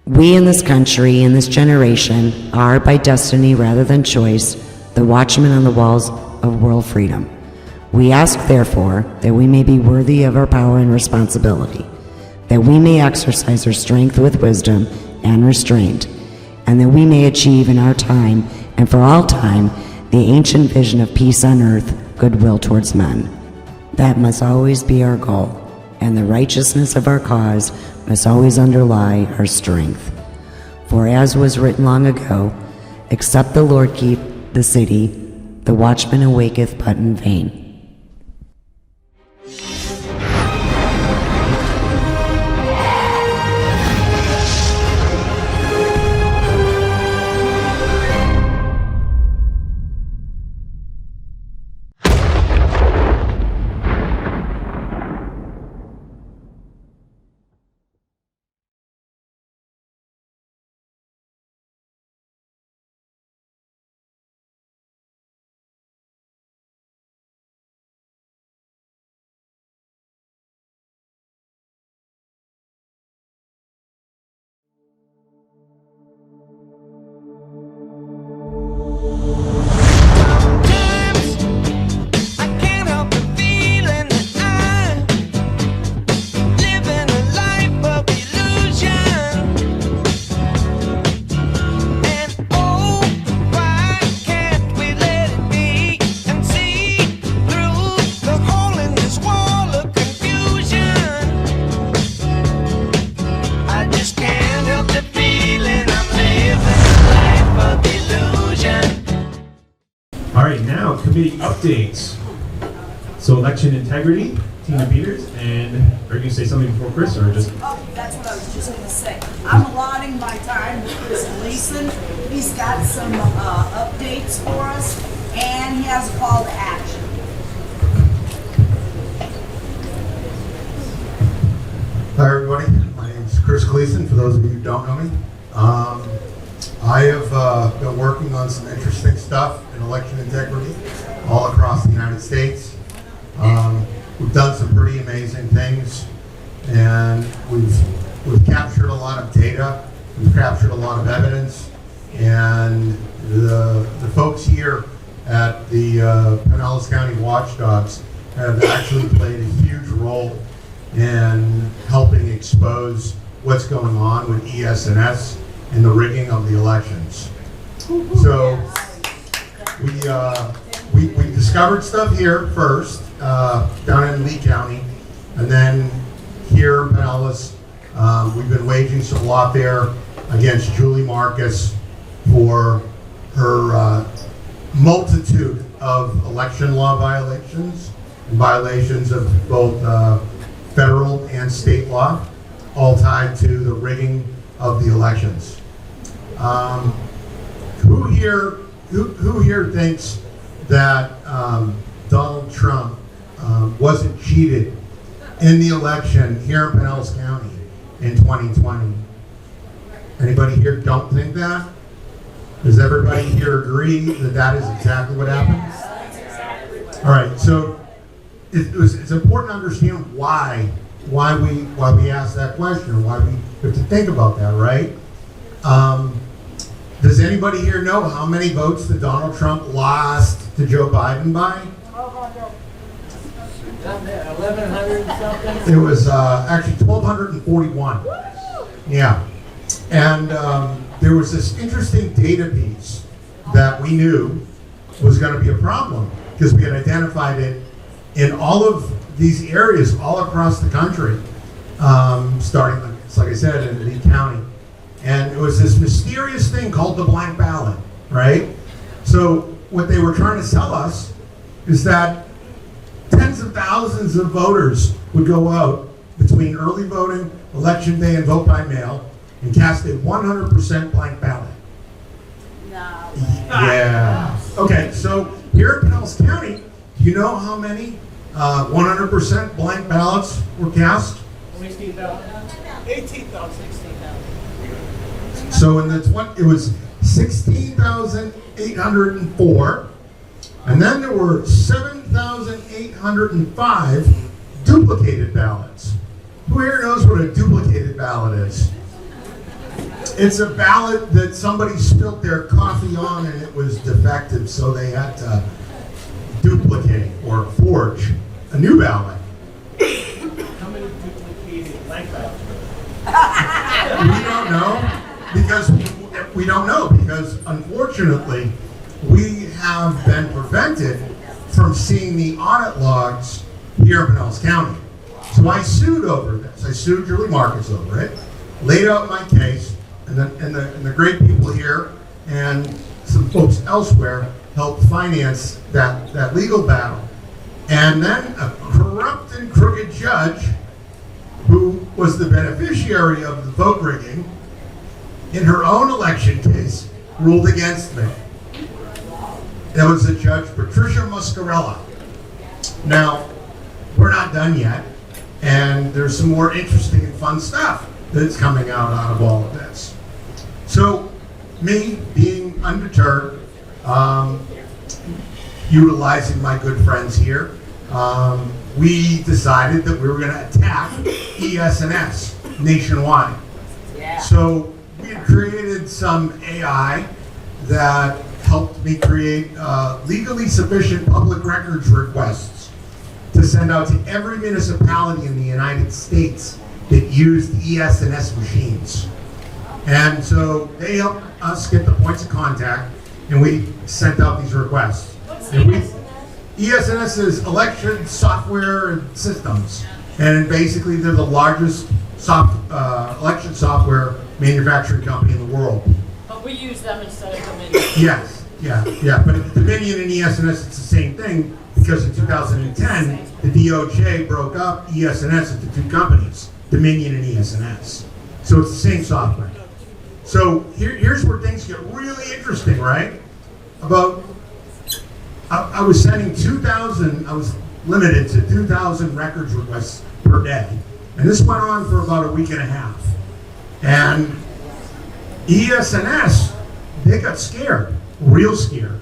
We in this country, in this generation, are by destiny rather than choice, the watchmen on the walls of world freedom. We ask, therefore, that we may be worthy of our power and responsibility, that we may exercise our strength with wisdom and restraint, and that we may achieve in our time and for all time the ancient vision of peace on earth, goodwill towards men. That must always be our goal, and the righteousness of our cause must always underlie our strength. For as was written long ago, except the Lord keep the city, the watchman awaketh but in vain. Committee updates. So election integrity, Tina Peters, and are you going to say something before Chris, or just? Oh, that's what I was just going to say. I'm allotting my time to Chris Gleason. He's got some updates for us, and he has a call to action. Hi everybody, my name is Chris Gleason, for those of you who don't know me. I have been working on some interesting stuff in election integrity all across the United States. We've done some pretty amazing things, and we've captured a lot of data, we've captured a lot of evidence, and the folks here at the Pinellas County Watchdogs have actually played a huge role in helping expose what's going on with ES&S and the rigging of the elections. So we discovered stuff here first, down in Lee County, and then here in Pinellas, we've been waging some warfare against Julie Marcus for her multitude of election law violations and violations of both federal and state law, all tied to the rigging of the elections. Who here thinks that Donald Trump wasn't cheated in the election here in Pinellas County in 2020? Anybody here don't think that? Does everybody here agree that that is exactly what happened? All right, so it's important to understand why we ask that question, why we have to think about that, right? Does anybody here know how many votes that Donald Trump lost to Joe Biden by? 1,100 something? It was actually 1,241. Yeah. And there was this interesting data piece that we knew was going to be a problem because we had identified it in all of these areas all across the country, starting, like I said, in Lee County. And it was this mysterious thing called the blank ballot, right? So what they were trying to sell us is that tens of thousands of voters would go out between early voting, election day, and vote by mail and cast a 100% blank ballot. No. Yeah. Okay, so here in Pinellas County, do you know how many 100% blank ballots were cast? 16,000. 18,000. 16,000. So in it was 16,804, and then there were 7,805 duplicated ballots. Who here knows what a duplicated ballot is? It's a ballot that somebody spilled their coffee on and it was defective, so they had to duplicate or forge a new ballot. How many duplicated blank ballots? We don't know because unfortunately we have been prevented from seeing the audit logs here in Pinellas County. So I sued over this. I sued Julie Marcus over it, laid out my case, and the great people here and some folks elsewhere helped finance that legal battle. And then a corrupt and crooked judge who was the beneficiary of the vote rigging in her own election case ruled against me. That was the Judge Patricia Muscarella. Now, we're not done yet, and there's some more interesting and fun stuff that's coming out of all of this. So, me being undeterred, utilizing my good friends here, we decided that we were going to attack ES&S nationwide. Yeah. So we had created some AI that helped me create legally sufficient public records requests to send out to every municipality in the United States that used ES&S machines. And so they helped us get the points of contact, and we sent out these requests. What's And we- ES&S? ES&S is election software and systems, and basically they're the largest election software manufacturing company in the world. But we use them instead of Dominion. Yes, yeah. But Dominion and ES&S, it's the same thing because in 2010, the DOJ broke up ES&S into two companies, Dominion and ES&S. So it's the same software. So here's where things get really interesting, right? I was sending 2,000, I was limited to 2,000 records requests per day. And this went on for about a week and a half. And ES&S, they got scared, real scared.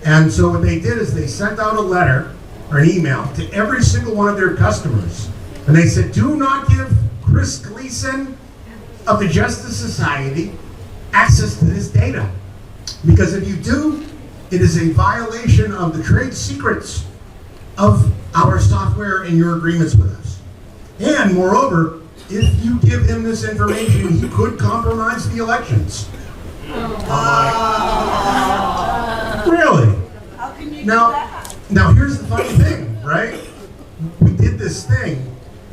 And so what they did is they sent out a letter or an email to every single one of their customers. And they said, do not give Chris Gleason of the Justice Society access to this data. Because if you do, it is a violation of the trade secrets of our software and your agreements with us. And moreover, if you give him this information, he could compromise the elections. Really? How can you do Now, that? now here's the funny thing, right? We did this thing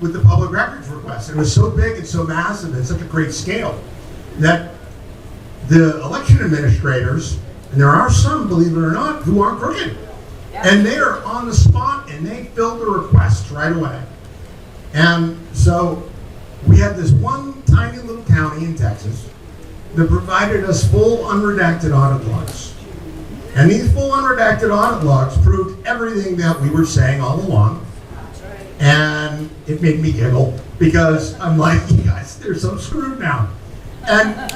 with the public records request. It was so big and so massive and such a great scale that the election administrators, and there are some, believe it or not, who are crooked. And they are on the spot and they fill the requests right away. And so we had this one tiny little county in Texas that provided us full unredacted audit logs. And these full unredacted audit logs proved everything that we were saying all along. And it made me giggle because I'm like, you guys, they're so screwed now. And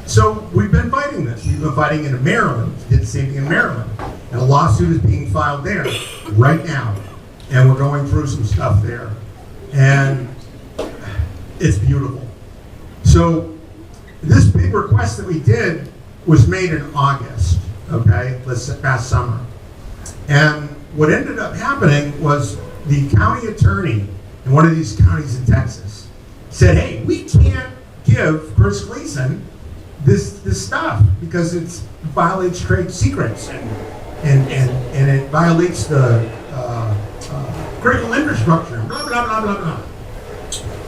so we've been fighting this. We've been fighting in Maryland. Did the same thing in Maryland. And a lawsuit is being filed there right now. And we're going through some stuff there. And it's beautiful. So this big request that we did was made in August, okay, past summer. And what ended up happening was the county attorney in one of these counties in Texas said, hey, we can't give Chris Gleason this stuff because it violates trade secrets and it violates the critical infrastructure, blah, blah, blah, blah, blah.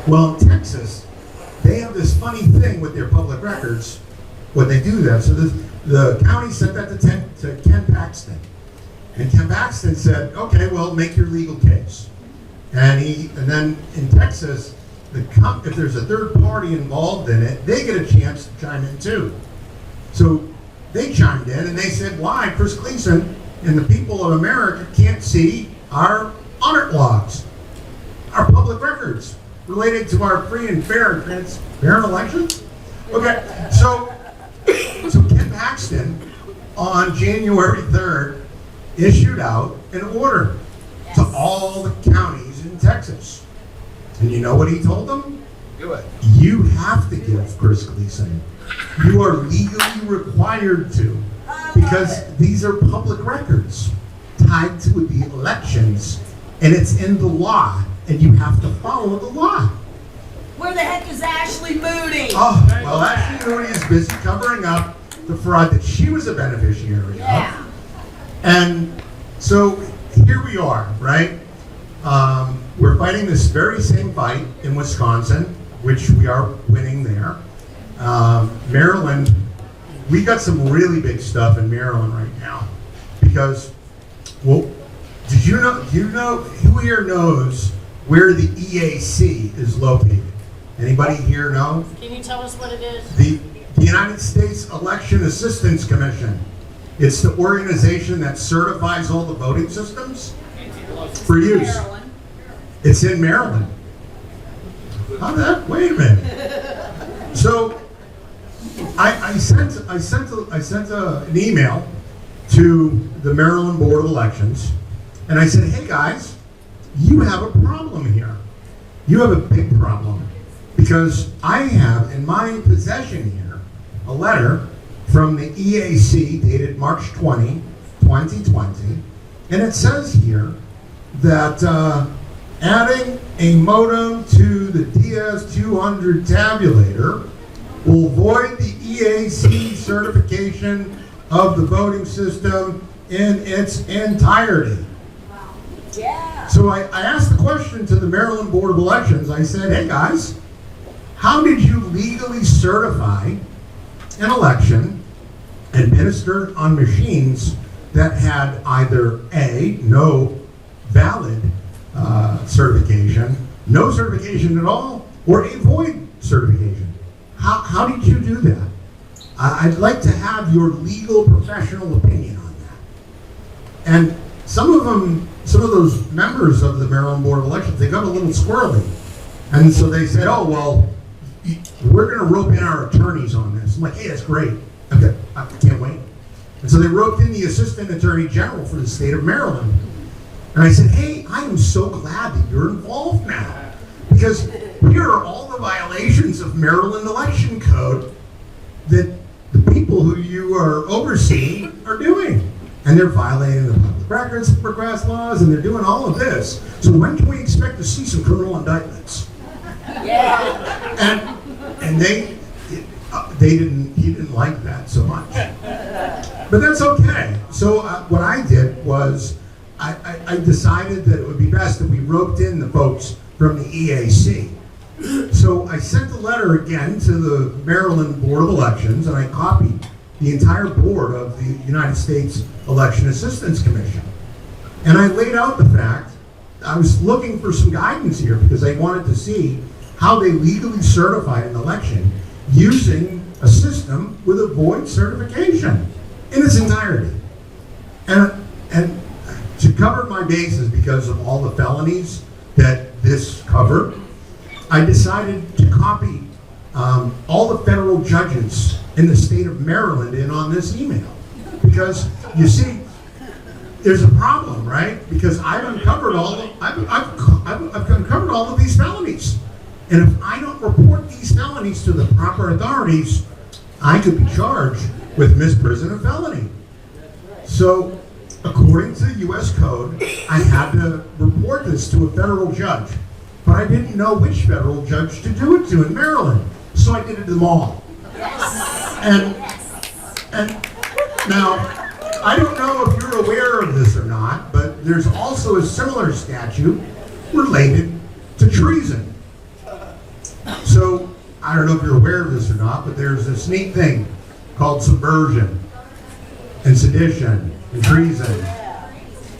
Well, in Texas, they have this funny thing with their public records when they do that. So the county sent that to Ken Paxton. And Ken Paxton said, okay, well, make your legal case. And then in Texas, if there's a third party involved in it, they get a chance to chime in too. So they chimed in and they said, why Chris Gleason and the people of America can't see our audit logs, our public records related to our free and fair and transparent elections? Okay, so Ken Paxton on January 3rd issued out an order to all the counties in Texas. And you know what he told them? Do it. You have to give Chris Gleason. You are legally required to, because these are public records tied to the elections, and it's in the law, and you have to follow the law. Where the heck is Ashley Moody? Oh, well, Ashley Moody is busy covering up the fraud that she was a beneficiary Yeah. of. And so here we are, right? We're fighting this very same fight in Wisconsin, which we are winning there. Maryland, we got some really big stuff in Maryland right now because, well, do you know, who here knows where the EAC is located? Anybody here know? Can you tell us what it is? The United States Election Assistance Commission. It's the organization that certifies all the voting systems for use. Maryland. It's in Maryland. How that? Wait a minute. So I sent an email to the Maryland Board of Elections, and I said, hey guys, you have a problem here. You have a big problem. Because I have in my possession here a letter from the EAC dated March 20, 2020, and it says here that adding a modem to the DS200 tabulator will void the EAC certification of the voting system in its entirety. Yeah. So I asked the question to the Maryland Board of Elections. I said, hey guys, how did you legally certify an election administered on machines that had either A, no valid certification, no certification at all, or a void certification? How did you do that? I'd like to have your legal professional opinion on that. And some of those members of the Maryland Board of Elections, they got a little squirrely. And so they said, oh, well, we're going to rope in our attorneys on this. I'm like, hey, that's great. Okay, I can't wait. And so they roped in the Assistant Attorney General for the state of Maryland. And I said, hey, I am so glad that you're involved now. Because here are all the violations of Maryland election code that the people who you are overseeing are doing. And they're violating the public records request laws, and they're doing all of this. So when can we expect to see some criminal indictments? Yeah. And he didn't like that so much. But that's okay. So what I did was I decided that it would be best that we roped in the folks from the EAC. So I sent the letter again to the Maryland Board of Elections, and I copied the entire board of the United States Election Assistance Commission. And I laid out the fact, I was looking for some guidance here because I wanted to see how they legally certified an election using a system with a void certification in its entirety. And to cover my bases because of all the felonies that this covered, I decided to copy all the federal judges in the state of Maryland in on this email. Because, you see, there's a problem, right? Because I've uncovered I've uncovered all of these felonies. And if I don't report these felonies to the proper authorities, I could be charged with misprision of felony. So, according to the U.S. Code, I had to report this to a federal judge. But I didn't know which federal judge to do it to in Maryland. So I did it to them all. And now, I don't know if you're aware of this or not, but there's also a similar statute related to treason. So, I don't know if you're aware of this or not, but there's this neat thing called subversion and sedition and treason.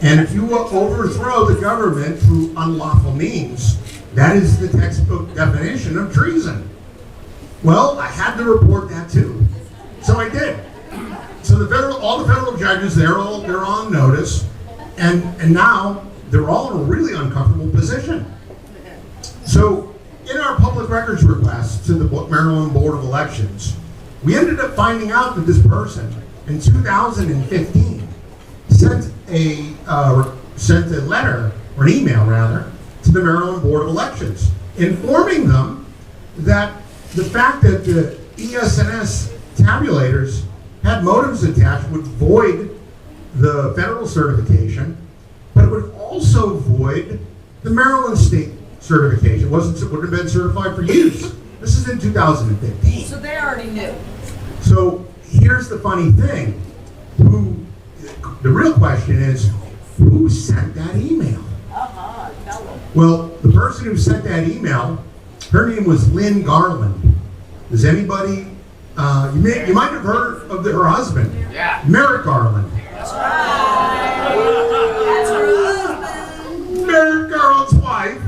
And if you overthrow the government through unlawful means, that is the textbook definition of treason. Well, I had to report that too. So I did. So all the federal judges, they're on notice, and now they're all in a really uncomfortable position. So in our public records request to the Maryland Board of Elections, we ended up finding out that this person in 2015 sent a letter, or an email rather, to the Maryland Board of Elections, informing them that the fact that the ES&S tabulators had modems attached would void the federal certification, but it would also void the Maryland state certification. It wouldn't have been certified for use. This is in 2015. So they already knew. So here's the funny thing. The real question is, who sent that email? Tell them. Well, the person who sent that email, her name was Lynn Garland. Does anybody, you might have heard of her husband. Yeah. Merrick Garland. That's her husband. Merrick Garland's wife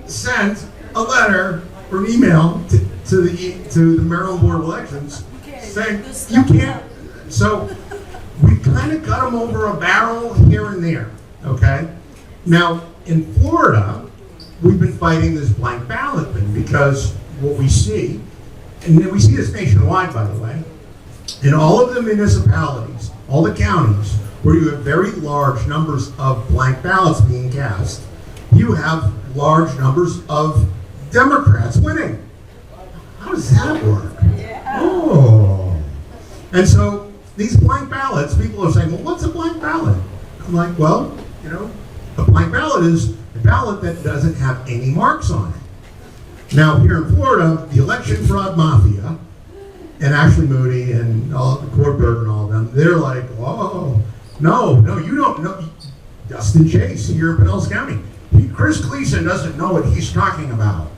sent a letter or an email to the Maryland Board of Elections saying, you can't. So we kind of cut them over a barrel here and there, okay? Now, in Florida, we've been fighting this blank ballot thing because what we see, and we see this nationwide, by the way, in all of the municipalities, all the counties, where you have very large numbers of blank ballots being cast, you have large numbers of Democrats winning. How does that work? Yeah. Oh. And so these blank ballots, people are saying, well, what's a blank ballot? I'm like, well, a blank ballot is a ballot that doesn't have any marks on it. Now, here in Florida, the election fraud mafia, and Ashley Moody and all the Courtberg and all of them, they're like, oh, no, you don't know. Dustin Chase here in Pinellas County. Chris Gleason doesn't know what he's talking about.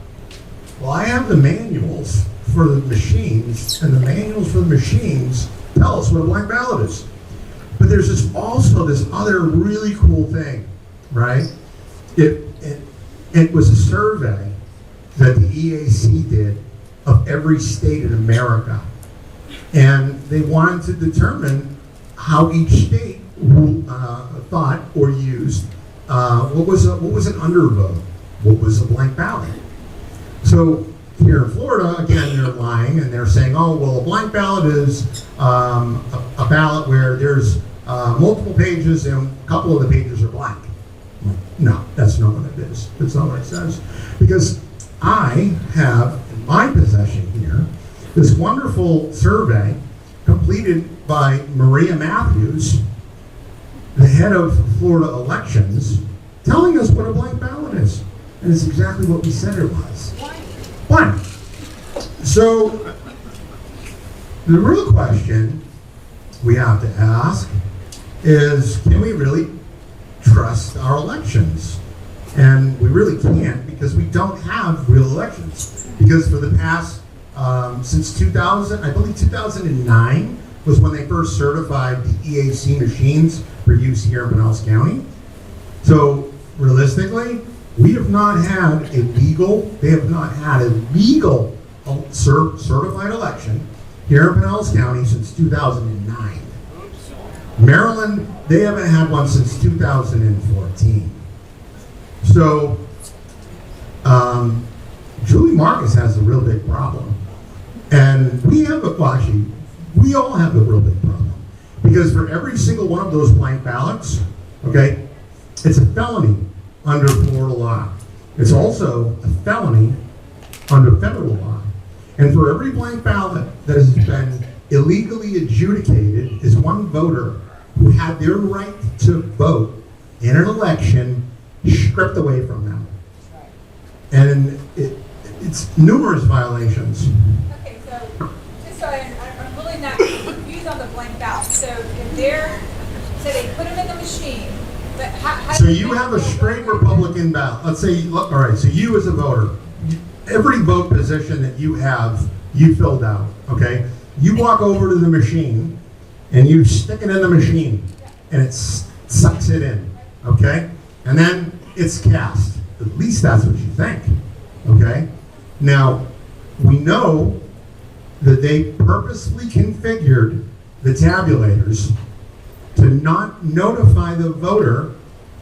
Well, I have the manuals for the machines, and the manuals for the machines tell us what a blank ballot is. But there's also this other really cool thing, right? It was a survey that the EAC did of every state in America. And they wanted to determine how each state thought or used what was an undervote, what was a blank ballot. So here in Florida, again, they're lying and they're saying, oh, well, a blank ballot is a ballot where there's multiple pages and a couple of the pages are blank. No, that's not what it is. That's not what it says. Because I have in my possession here this wonderful survey completed by Maria Matthews, the head of Florida elections, telling us what a blank ballot is. And it's exactly what we said it was. Blank. So the real question we have to ask is, can we really trust our elections? And we really can't, because we don't have real elections. Because for the past, since 2000, I believe 2009 was when they first certified the EAC machines for use here in Pinellas County. So realistically, they have not had a legal certified election here in Pinellas County since 2009. Maryland, they haven't had one since 2014. So, Julie Marcus has a real big problem. And we all have a real big problem. Because for every single one of those blank ballots, okay, it's a felony under Florida law. It's also a felony under federal law. And for every blank ballot that has been illegally adjudicated is one voter who had their right to vote in an election stripped away from them. And it's numerous violations. Okay, so just so I'm really not confused on the blank ballot. So if so they put them in the machine, but how So you have a straight Republican ballot. Let's say, all right, so you as a voter, every vote position that you have, you filled out, okay? You walk over to the machine and you stick it in the machine and it sucks it in, okay? And then it's cast. At least that's what you think, okay? Now, we know that they purposely configured the tabulators to not notify the voter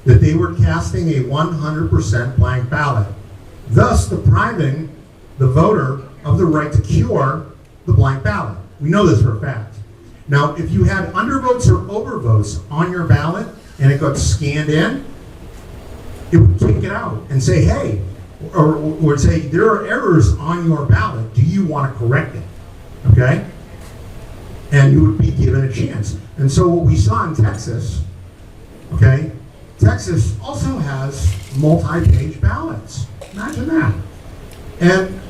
that they were casting a 100% blank ballot, thus depriving the voter of the right to cure the blank ballot. We know this for a fact. Now, if you had undervotes or overvotes on your ballot and it got scanned in, it would kick it out and say, hey, or would say, there are errors on your ballot. Do you want to correct it? Okay? And you would be given a chance. And so what we saw in Texas, okay, Texas also has multi-page ballots. Imagine that. And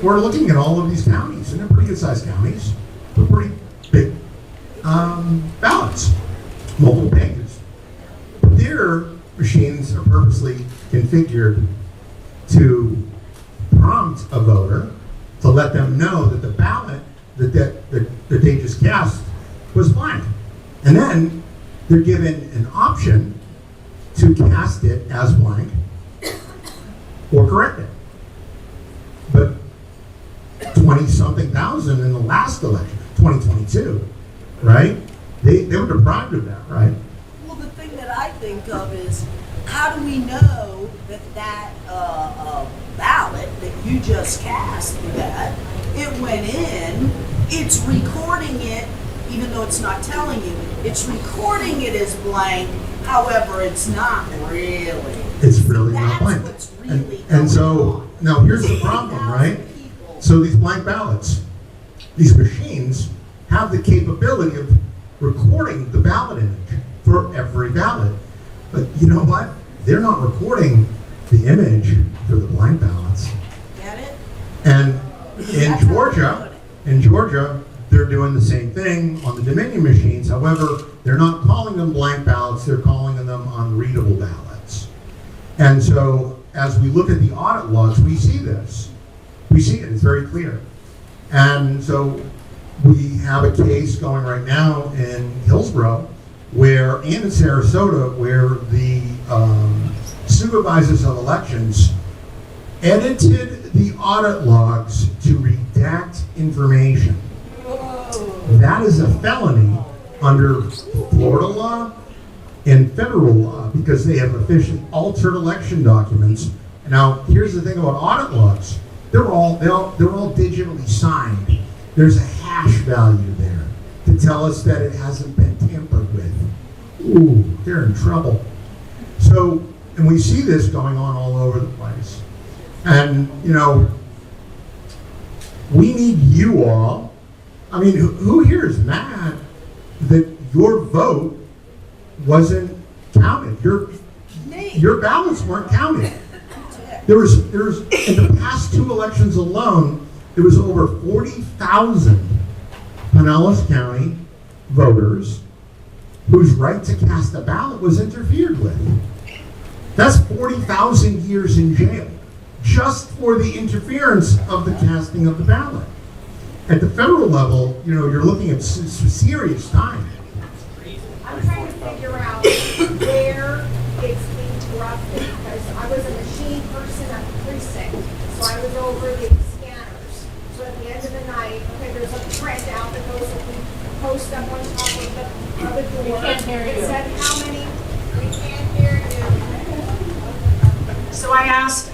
we're looking at all of these counties, and they're pretty good-sized counties, but pretty big ballots, multiple pages. But their machines are purposely configured to prompt a voter to let them know that the ballot that they just cast was blank. And then they're given an option to cast it as blank or correct it. But 20-something thousand in the last election, 2022, right? They were deprived of that, right? Well, the thing that I think of is, how do we know that ballot that you just cast, that it went in, it's recording it, even though it's not telling you, it's recording it as blank, however, it's not really. It's really not blank. That's what's really And so, going on. now here's the problem, right? So these blank ballots, these machines have the capability of recording the ballot image for every ballot. But you know what? They're not recording the image for the blank ballots. Get it? And in That's how Georgia, they're they're doing the same thing on the Dominion machines. However, they're not calling them blank ballots, they're calling them unreadable ballots. And so, as we look at the audit logs, we see this. We see it, it's very clear. And so, we have a case going right now in Hillsborough, and in Sarasota, where the supervisors of elections edited the audit logs to redact information. That is a felony under Florida law and federal law because they have officially altered election documents. Now, here's the thing about audit logs. They're all digitally signed. There's a hash value there to tell us that it hasn't been tampered with. Ooh, they're in trouble. So, and we see this going on all over the place. And, you know, we need you all. I mean, who here is mad that your vote wasn't counted? Your ballots weren't counted. There's in the past 2 elections alone, there was over 40,000 Pinellas County voters whose right to cast a ballot was interfered with. That's 40,000 years in jail just for the interference of the casting of the ballot. At the federal level, you know, you're looking at serious time. I'm trying to figure out where it's being corrupted, because I was a machine person at the precinct, so I was over the scanners. So at the end of the night, okay, there's a printout that goes, if we post up on top of the door. We can't hear It you. said how many, we can't hear you. So I asked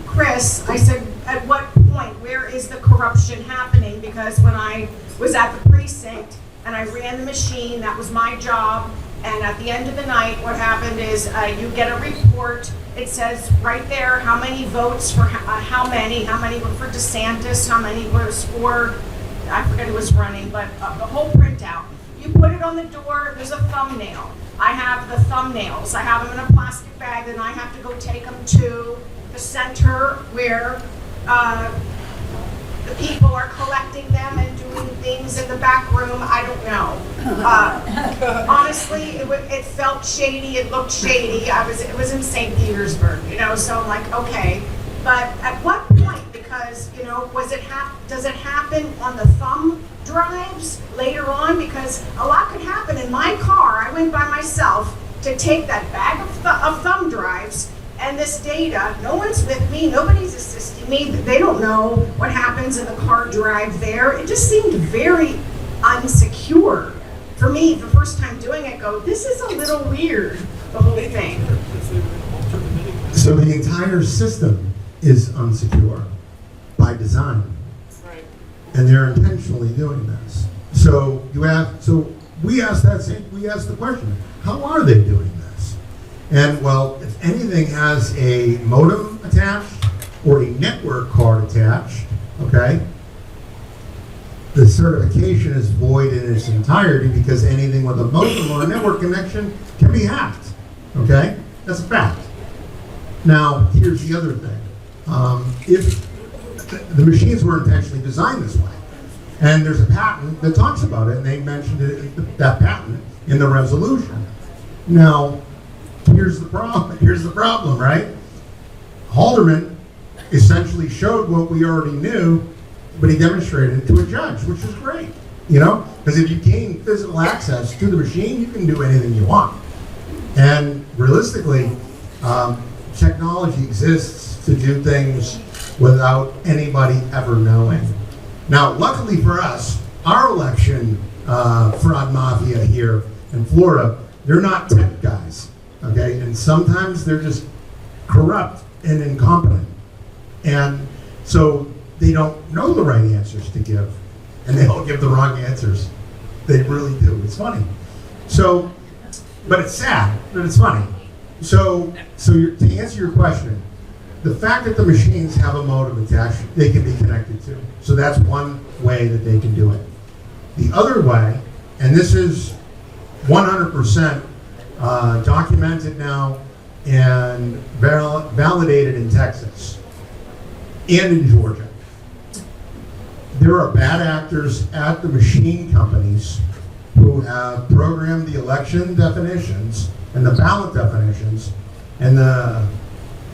Chris, I said, at what point, where is the corruption happening? Because when I was at the precinct and I ran the machine, that was my job. And at the end of the night, what happened is you get a report. It says right there how many votes for how many were for DeSantis, how many was for, I forget who was running, but the whole printout. You put it on the door, there's a thumbnail. I have the thumbnails. I have them in a plastic bag, and I have to go take them to the center where the people are collecting them and doing things in the back room. I don't know. Honestly, it felt shady. It looked shady. It was in St. Petersburg, you know. So I'm like, okay, but at what point? Because you know, does it happen on the thumb drives later on? Because a lot could happen in my car. I went by myself to take that bag of thumb drives. And this data, no one's with me, nobody's assisting me, they don't know what happens in the car drive there. It just seemed very unsecure. For me, the first time doing it, this is a little weird, the whole thing. So the entire system is unsecure by design. Right. And they're intentionally doing this. So we asked the question, how are they doing this? And well, if anything has a modem attached or a network card attached, okay, the certification is void in its entirety because anything with a modem or a network connection can be hacked, okay? That's a fact. Now, here's the other thing. If the machines were intentionally designed this way, and there's a patent that talks about it, and they mentioned it, that patent in the resolution. Now, here's the problem. Here's the problem, right? Halderman essentially showed what we already knew, but he demonstrated it to a judge, which is great, you know? Because if you gain physical access to the machine, you can do anything you want. And realistically, technology exists to do things without anybody ever knowing. Now, luckily for us, our election fraud mafia here in Florida, they're not tech guys, okay? And sometimes they're just corrupt and incompetent. And so they don't know the right answers to give, and they all give the wrong answers. They really do. It's funny. So, but it's sad, but it's funny. So to answer your question, the fact that the machines have a modem attached, they can be connected to. So that's one way that they can do it. The other way, and this is 100% documented now and validated in Texas and in Georgia. There are bad actors at the machine companies who have programmed the election definitions and the ballot definitions, and the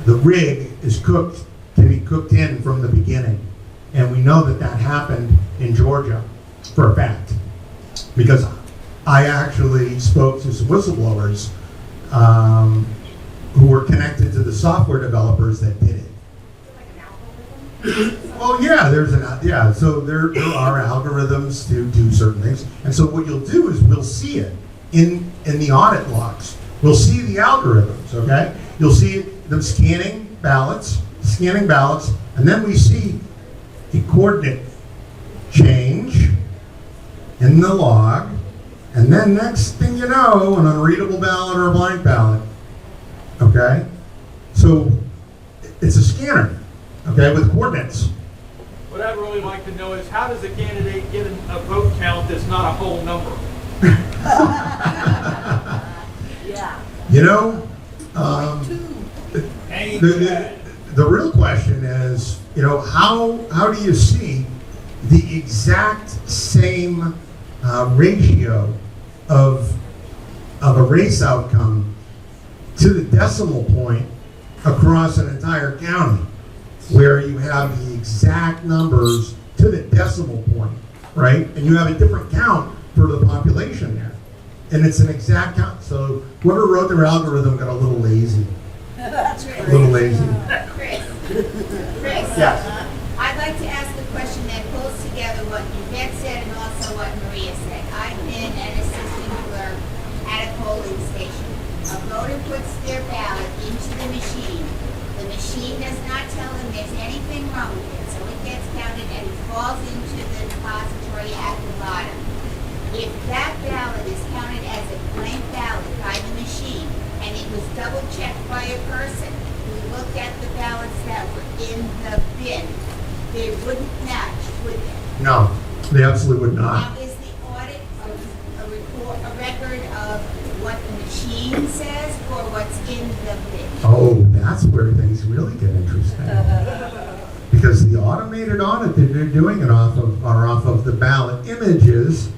rig is cooked, can be cooked in from the beginning. And we know that that happened in Georgia for a fact, because I actually spoke to some whistleblowers who were connected to the software developers that did it. Well, yeah, so there are algorithms to do certain things. And so what you'll do is we'll see it in the audit logs. We'll see the algorithms, okay? You'll see them scanning ballots, and then we see a coordinate change in the log, and then next thing you know, an unreadable ballot or a blank ballot, okay? So it's a scanner, okay, with coordinates. What I'd really like to know is how does a candidate get a vote count that's not a whole number? Yeah. You know, Ain't the real question is, you know, how do you see the exact same ratio of a race outcome to the decimal point across an entire county, where you have the exact numbers to the decimal point, right? And you have a different count for the population there. And it's an exact count. So whoever wrote their algorithm got a little lazy. That's A little lazy. Chris, Yes. I'd like to ask a question that pulls together what Yvette said and also what Maria said. I've been an assistant clerk at a polling station. A voter puts their ballot into the machine. The machine does not tell them there's anything wrong with it, so it gets counted and it falls into the depository at the bottom. If that ballot is counted as a blank ballot by the machine, and it was double checked by a person who looked at the ballots that were in the bin, they wouldn't match, would they? No, they absolutely would not. Now, is the audit a record of what the machine says or what's in the bin? Oh, that's where things really get interesting. Because the automated audit that they're doing it off of the ballot images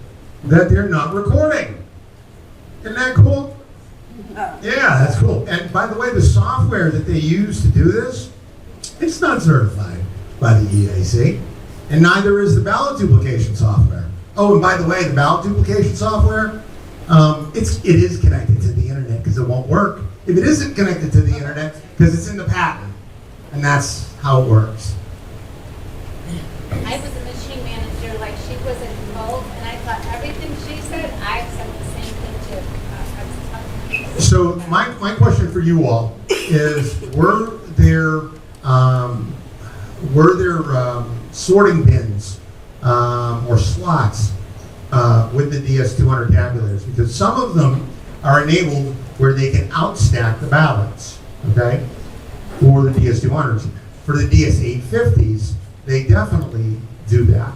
that they're not recording. Isn't that cool? Yeah, that's cool. And by the way, the software that they use to do this, it's not certified by the EAC, and neither is the ballot duplication software. Oh, and by the way, the ballot duplication software, it is connected to the internet because it won't work if it isn't connected to the internet because it's in the patent, and that's how it works. I was a machine manager, like she was involved, and I thought everything she said, I said the same thing too. So my question for you all is: were there sorting bins or slots with the DS200 tabulators? Because some of them are enabled where they can outstack the ballots. Okay, or the DS200s. For the DS850s, they definitely do that.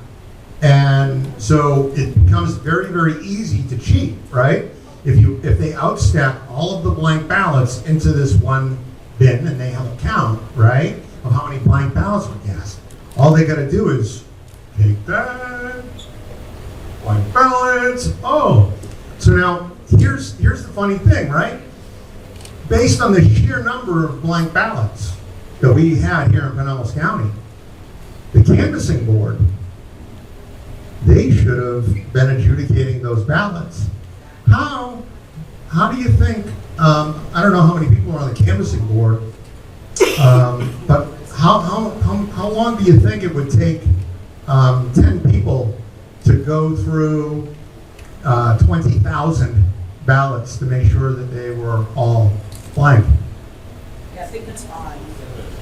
And so it becomes very, very easy to cheat, right? If they outstack all of the blank ballots into this one bin and they have a count, right, of how many blank ballots were cast, all they got to do is take that, blank ballots. Oh, so now here's the funny thing, right? Based on the sheer number of blank ballots that we had here in Pinellas County, the canvassing board, they should have been adjudicating those ballots. How do you think, I don't know how many people are on the canvassing board, but how long do you think it would take 10 people to go through 20,000 ballots to make sure that they were all blank? Yeah, I think it's fine.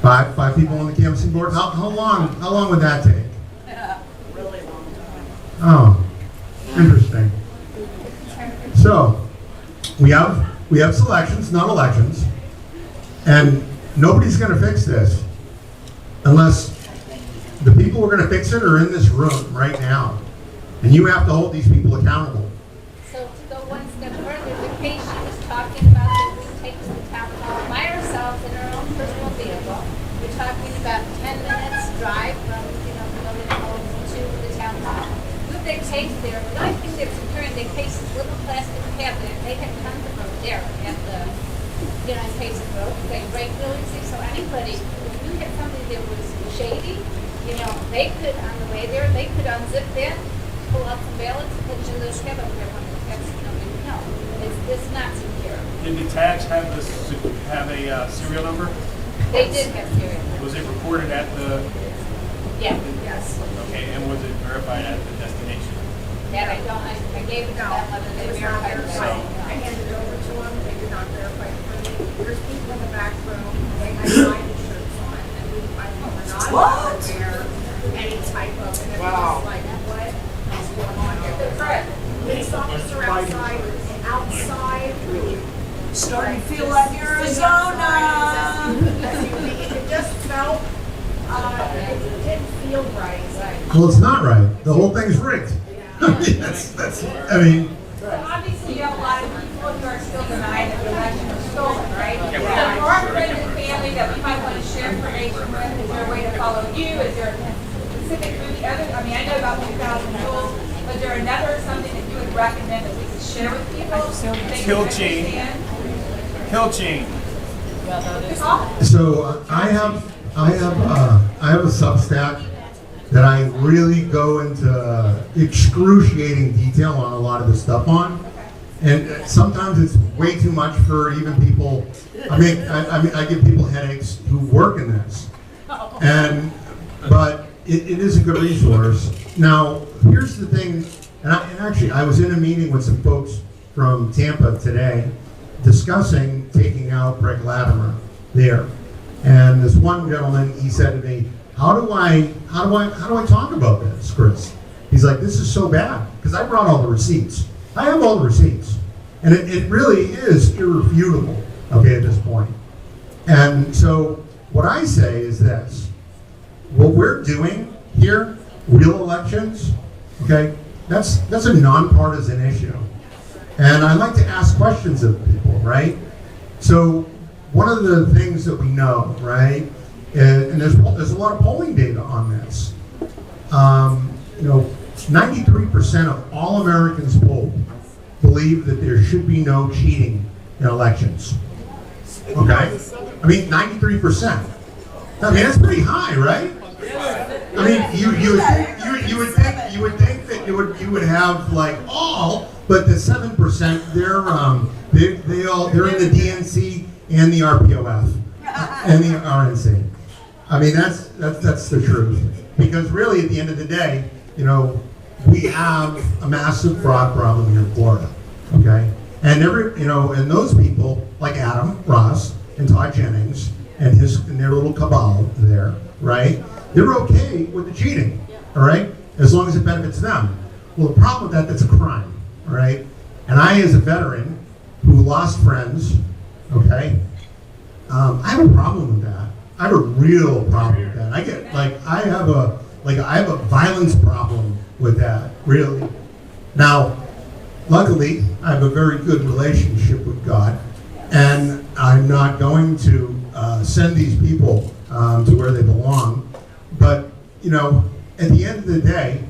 Five people on the canvassing board? How long would that take? Yeah, really long time. Oh, interesting. So, we have selections, not elections, and nobody's going to fix this unless the people who are going to fix it are in this room right now, and you have to hold these people accountable. So to go one step further, the case she was talking about that we take to the town hall by ourselves in our own personal vehicle. We're talking about 10 minutes drive from, Logan Home to the town hall. With their case there, the only thing they're comparing their case is little plastic cabinet. They had tons of them there at the, in Payson Road. They regularly see, so anybody, if you had something that was shady, they could, on the way there, they could unzip that, pull out some ballots, put it in those cabinets. No, it's not secure. Did the tags have a serial number? They did have serial numbers. Was it recorded at the? Yeah. Yes. Okay, and was it verified at the destination? That I don't, I gave it to them, whether they It was not verified it or verified. not. I handed it over to them, they did not verify it for me. There's people in the back room, they had signed shirts on, and we were not allowed to wear any type of, and it was like, what is going on here? The threat, police officer outside, Starting to feel like Arizona. It just felt, it didn't feel right. Well, it's not right. The whole thing's rigged. I mean, Obviously, you have a lot of people who are still denying that the election was stolen, right? So for our friends and family that we might want to share information with, is there a way to follow you? Is there a specific movie? I know about 2,000 Rules, but is there another something that you would recommend that we could share with people? Kill Chain. Kill Chain. so I have a Substack that I really go into excruciating detail on a lot of the stuff on, and sometimes it's way too much for even people. I give people headaches who work in this, but it is a good resource. Now, here's the thing, and actually I was in a meeting with some folks from Tampa today discussing taking out Greg Latimer there, and this one gentleman, he said to me, how do I talk about this, Chris? He's like, this is so bad, because I brought all the receipts. I have all the receipts, and it really is irrefutable, okay, at this point. And so what I say is this: what we're doing here, real elections, okay, that's a nonpartisan issue. And I like to ask questions of people, right? So one of the things that we know, right, and there's a lot of polling data on this. 93% of all Americans polled believe that there should be no cheating in elections. Okay? I mean, 93%. I mean, that's pretty high, right? I mean, you would think that you would have like all, but the 7%, they're in the DNC and the RPOF and the RNC. I mean, that's the truth. Because really, at the end of the day, we have a massive fraud problem here in Florida. Okay, and and those people like Adam Ross and Todd Jennings and their little cabal there, right? They're okay with the cheating, all right, as long as it benefits them. Well, the problem with that's a crime, all right. And I, as a veteran who lost friends, okay, I have a problem with that. I have a real problem with that. I have a violence problem with that, really. Now, luckily, I have a very good relationship with God, and I'm not going to send these people to where they belong. But, you know, at the end of the day,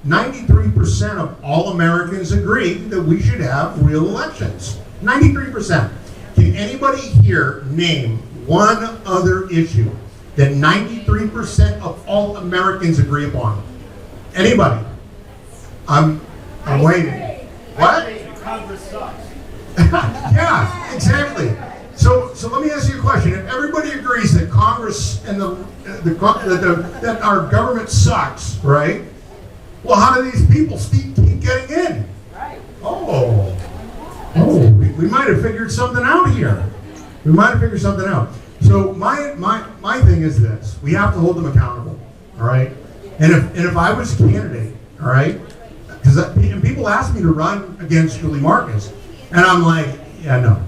93% of all Americans agree that we should have real elections. 93%. Can anybody here name one other issue that 93% of all Americans agree upon? Anybody? I'm waiting. What? Congress sucks. Yeah, exactly. So let me ask you a question. If everybody agrees that Congress and that our government sucks, right? Well, how do these people keep getting in? Right. Oh, we might have figured something out here. We might have figured something out. So my thing is this: we have to hold them accountable, all right? And if I was a candidate, all right, because people ask me to run against Julie Marcus, and I'm like, yeah, no.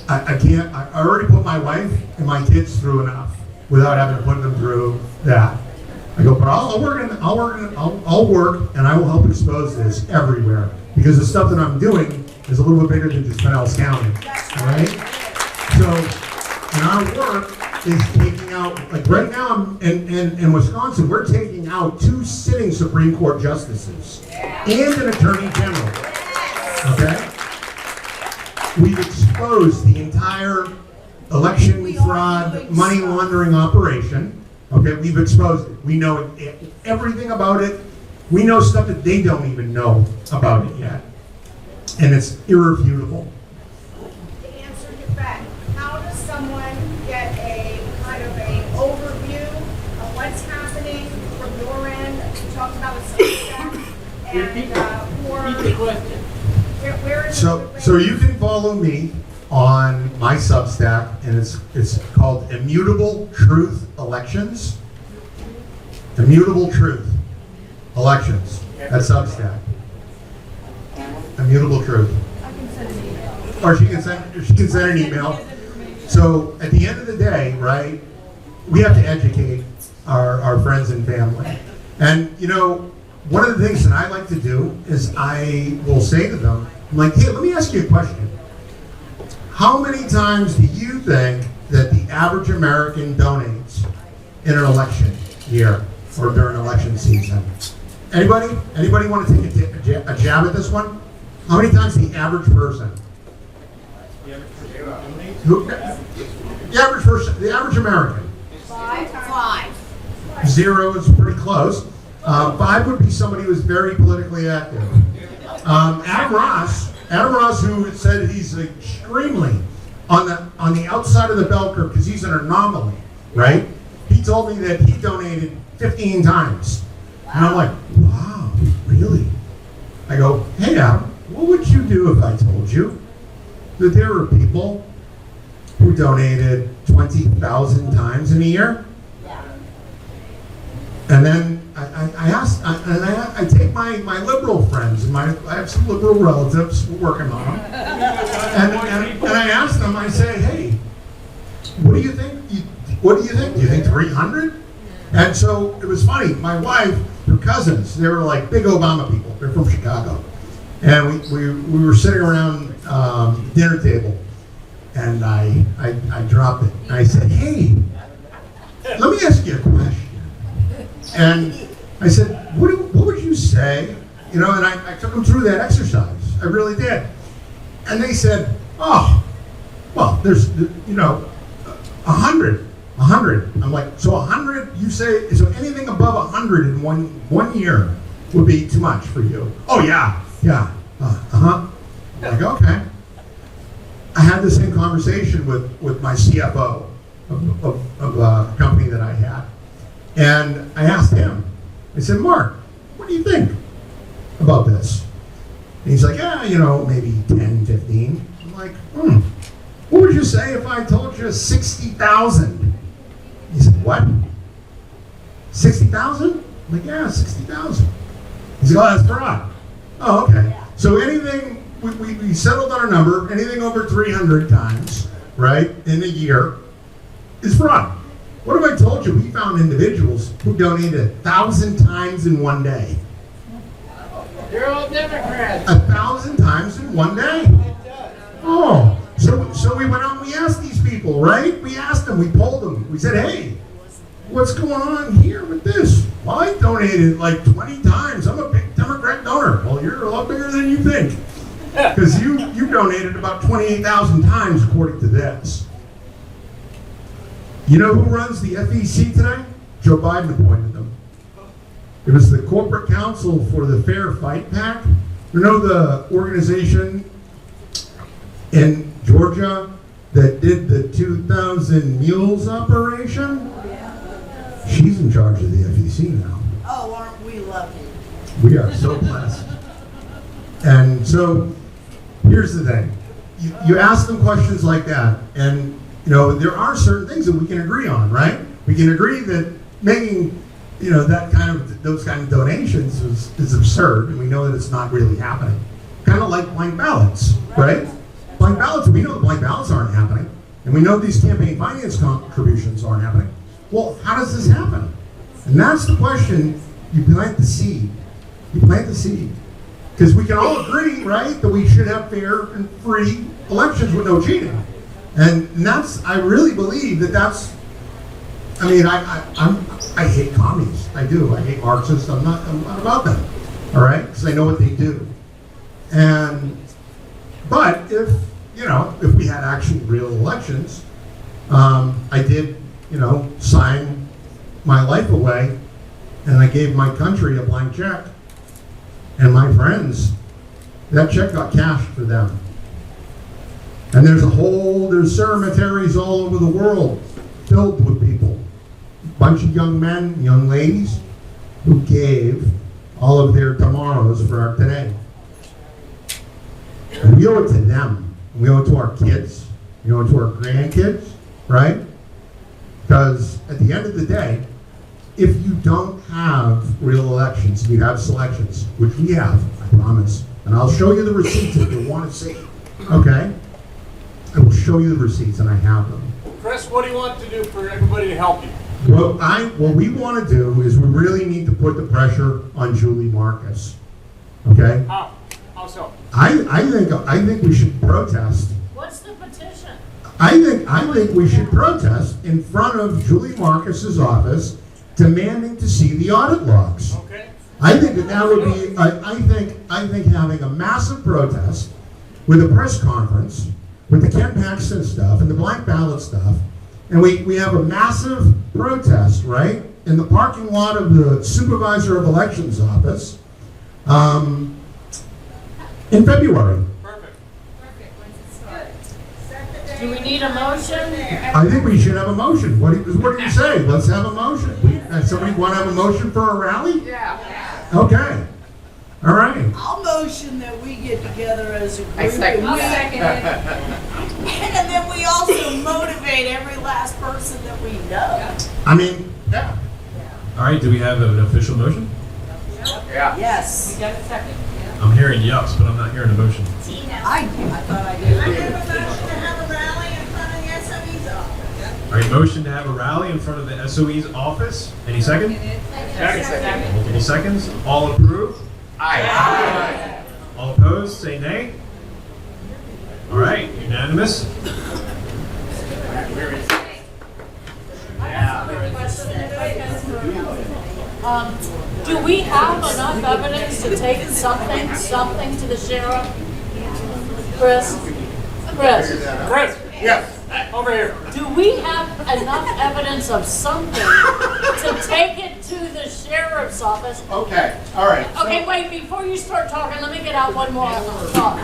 I can't. I already put my wife and my kids through enough without having to put them through that. I go, but I'll work and I will help expose this everywhere, because the stuff that I'm doing is a little bit bigger than just Pinellas County. All right. So, and our work is taking out, like right now in Wisconsin, we're taking out 2 sitting Supreme Court justices and an attorney general. Okay. We've exposed the entire election fraud, money laundering operation. Okay, we've exposed it. We know everything about it. We know stuff that they don't even know about it yet. And it's irrefutable. To answer your back, how does someone get a kind of a overview of what's happening from your end? You talked about Substack and Repeat the question. where is So you can follow me on my Substack, and it's called Immutable Truth Elections. Immutable Truth Elections at Substack. Immutable Truth. I can send an email. Or she can send an email. So at the end of the day, right, we have to educate our friends and family. And you know, one of the things that I like to do is I will say to them, I'm like, hey, let me ask you a question. How many times do you think that the average American donates in an election year or during election season? Anybody? Anybody want to take a jab at this one? How many times the average person? The average American. 5. 0 is pretty close. 5 would be somebody who's very politically active. Adam Ross, who said he's extremely on the outside of the bell curve because he's an anomaly, right? He told me that he donated 15 times. And I'm like, wow, really? I go, hey Adam, what would you do if I told you that there are people who donated 20,000 times in a year? And then I take my liberal friends, and I have some liberal relatives, we're working on them. And I ask them, I say, hey, what do you think? What do you think? Do you think 300? And so it was funny, my wife, her cousins, they were like big Obama people. They're from Chicago. And we were sitting around the dinner table, and I dropped it. And I said, hey, let me ask you a question. And I said, what would you say? You know, and I took them through that exercise. I really did. And they said, oh, well, there's, 100. I'm like, so 100, you say, so anything above 100 in one year would be too much for you? Oh, yeah. I'm like, okay. I had the same conversation with my CFO of a company that I had. And I asked him, I said, Mark, what do you think about this? And he's like, maybe 10, 15. I'm like, what would you say if I told you 60,000? He said, what? 60,000? I'm like, yeah, 60,000. He said, oh, that's fraud. Oh, okay. So anything, we settled on a number, anything over 300 times, right, in a year, is fraud. What have I told you? We found individuals who donated 1,000 times in one day. You're all Democrats. 1,000 times in one day. Oh, so we went out and we asked these people, right? We asked them, we polled them. We said, hey, what's going on here with this? Well, I donated like 20 times. I'm a big Democrat donor. Well, you're a lot bigger than you think. Because you donated about 28,000 times according to this. You know who runs the FEC today? Joe Biden appointed them. It was the Corporate Council for the Fair Fight PAC. You know the organization in Georgia that did the 2,000 Mules operation? She's in charge of the FEC now. Oh, aren't we lucky? We are so blessed. And so, here's the thing. You ask them questions like that, and there are certain things that we can agree on, right? We can agree that making, those kind of donations is absurd, and we know that it's not really happening. Kind of like blank ballots, right? Blank ballots, we know the blank ballots aren't happening, and we know these campaign finance contributions aren't happening. Well, how does this happen? And that's the question. You plant the seed. You plant the seed. Because we can all agree, right, that we should have fair and free elections with no cheating. And I really believe that's, I hate commies. I do. I hate Marxists. I'm not about them. All right? Because I know what they do. But if we had actually real elections, I did, sign my life away, and I gave my country a blank check. And my friends, that check got cashed for them. And there's cemeteries all over the world filled with people. A bunch of young men, young ladies, who gave all of their tomorrows for our today. And we owe it to them. We owe it to our kids. We owe it to our grandkids, right? Because at the end of the day, if you don't have real elections, you have selections, which we have, I promise. And I'll show you the receipts if you want to see. Okay? I will show you the receipts, and I have them. Chris, what do you want to do for everybody to help you? What we want to do is we really need to put the pressure on Julie Marcus. Okay? How so? I think we should protest. What's the petition? I think we should protest in front of Julie Marcus's office, demanding to see the audit logs. Okay. I think that would be. I think having a massive protest with a press conference, with the Ken Paxton stuff and the blank ballot stuff, and we have a massive protest, right, in the parking lot of the Supervisor of Elections office in February. Perfect. Do we need a motion? I think we should have a motion. What do you say? Let's have a motion. Somebody want to have a motion for a rally? Yeah. Okay. All right. I'll motion that we get together as a group. I'll second and it. and then we also motivate every last person that we know. Yeah. All right, do we have an official motion? Yeah. Yes. We got a second. I'm hearing yes, but I'm not hearing a motion. I thought I did. I have a motion to have a rally in front of the SOE's office. All right, motion to have a rally in front of the SOE's office. Any second? Second. Multiple seconds. All approve? Aye. All opposed, say nay. All right, unanimous. Do we have enough evidence to take something to the sheriff? Chris? Yes. Over here. Do we have enough evidence of something to take it to the sheriff's office? Okay. All right. Okay, wait, before you start talking, let me get out one more thought.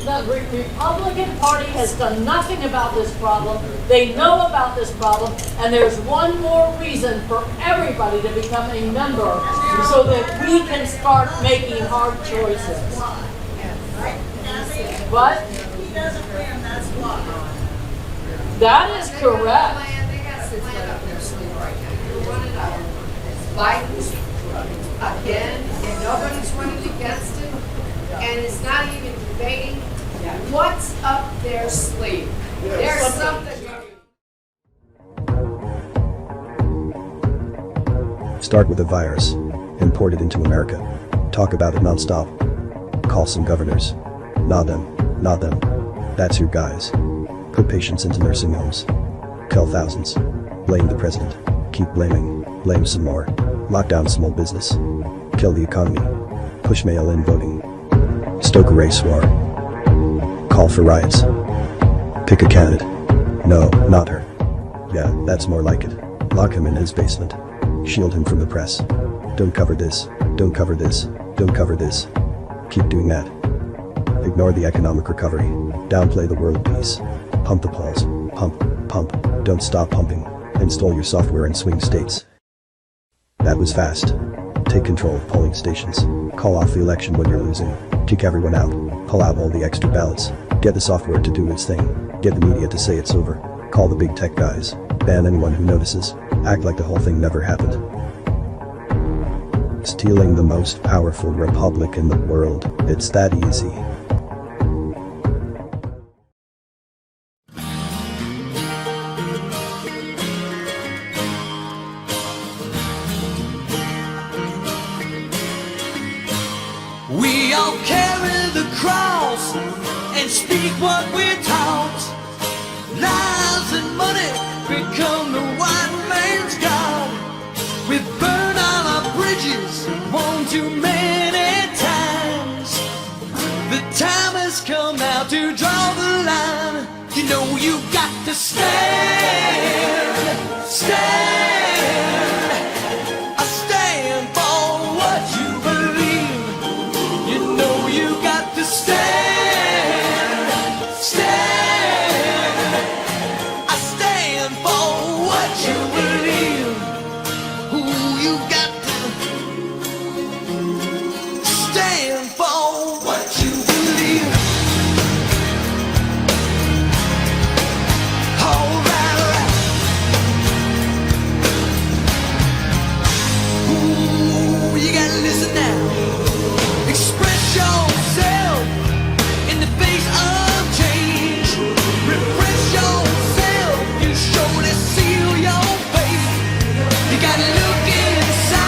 The Republican Party has done nothing about this problem. They know about this problem, and there's one more reason for everybody to become a member so that we can start making hard choices. What? He doesn't win, that's why. That is correct. They got some plan up their sleeve right now. You're running up. Biden's again, and nobody's running against him, and it's not even debating. What's up their sleeve? There's something. Start with a virus, import it into America, talk about it non-stop, call some governors, nod them, that's your guys. Put patients into nursing homes, kill thousands, blame the president, keep blaming, blame some more, lock down small business, kill the economy, push mail-in voting, stoke a race war, call for riots, pick a candidate, no, not her, yeah, that's more like it, lock him in his basement, shield him from the press, don't cover this, don't cover this, don't cover this, keep doing that, ignore the economic recovery, downplay the world peace, pump the polls, pump, don't stop pumping, install your software in swing states. That was fast. Take control of polling stations, call off the election when you're losing, kick everyone out, pull out all the extra ballots, get the software to do its thing, get the media to say it's over, call the big tech guys, ban anyone who notices, act like the whole thing never happened. Stealing the most powerful republic in the world, it's that easy. We all carry the cross and speak what we're taught. Lies and money become the white man's god. We burn all our bridges one too many times. The time has come now to draw the line. You know you got to stand. I stand for what you believe. You know you got to stand. I stand for what you believe. Ooh, you got to stand for what you believe. All right. Ooh, you gotta listen now. Express yourself in the face of change. Repress yourself, you surely seal your fate. You gotta look inside.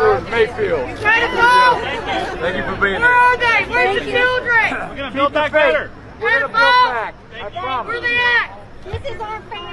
Mayfield. Mayfield. Try to vote. Thank you for being Where are they? Where's the children? We're gonna build back better. Where's the Back. I promise. Where are they at? This is our family.